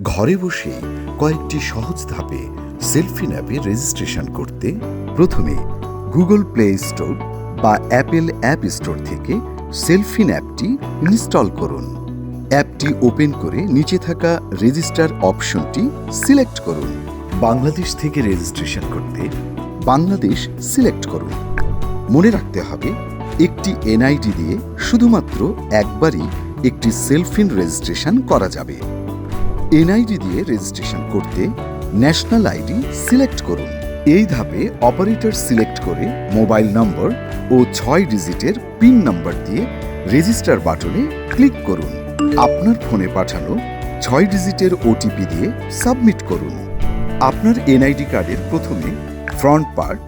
ঘরে বসে কয়েকটি সহজ ধাপে সেলফিন অ্যাপে রেজিস্ট্রেশন করতে প্রথমে গুগল প্লে স্টোর বা অ্যাপেল অ্যাপ স্টোর থেকে সেলফিন অ্যাপটি ইনস্টল করুন। অ্যাপটি ওপেন করে নিচে থাকা রেজিস্টার অপশনটি সিলেক্ট করুন। বাংলাদেশ থেকে রেজিস্ট্রেশন করতে বাংলাদেশ সিলেক্ট করুন। মনে রাখতে হবে, একটি এনআইডি দিয়ে শুধুমাত্র একবারই একটি সেলফিন রেজিস্ট্রেশন করা যাবে। এনআইডি দিয়ে রেজিস্ট্রেশন করতে ন্যাশনাল আইডি সিলেক্ট করুন। এই ধাপে অপারেটর সিলেক্ট করে মোবাইল নম্বর ও 6 ডিজিটের পিন নম্বর দিয়ে রেজিস্টার বাটনে ক্লিক করুন। আপনার ফোনে পাঠানো 6 ডিজিটের ওটিপি দিয়ে সাবমিট করুন। আপনার এনআইডি কার্ডের প্রথমে ফ্রন্ট পার্ট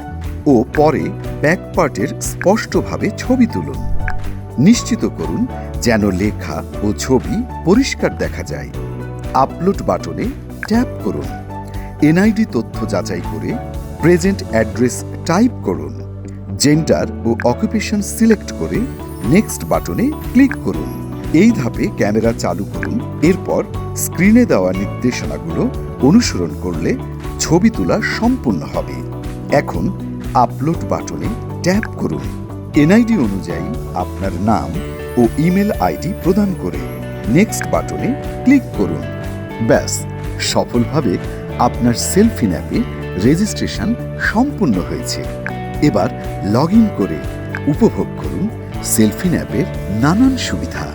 ও পরে ব্যাক পার্টের স্পষ্টভাবে ছবি তুলুন। নিশ্চিত করুন যেন লেখা ও ছবি পরিষ্কার দেখা যায়। আপলোড বাটনে ট্যাপ করুন। এনআইডি তথ্য যাচাই করে প্রেজেন্ট অ্যাড্রেস টাইপ করুন। জেন্ডার ও অকুপেশন সিলেক্ট করে নেক্সট বাটনে ক্লিক করুন। এই ধাপে ক্যামেরা চালু করুন। এরপর স্ক্রিনে দেওয়া নির্দেশনাগুলো অনুসরণ করলে ছবি তোলা সম্পূর্ণ হবে। এখন আপলোড বাটনে ট্যাপ করুন। এনআইডি অনুযায়ী আপনার নাম ও ইমেল আইডি প্রদান করে নেক্সট বাটনে ক্লিক করুন। ব্যাস, সফলভাবে আপনার সেলফিন অ্যাপে রেজিস্ট্রেশন সম্পূর্ণ হয়েছে। এবার লগ ইন করে উপভোগ করুন সেলফিন অ্যাপের নানান সুবিধা।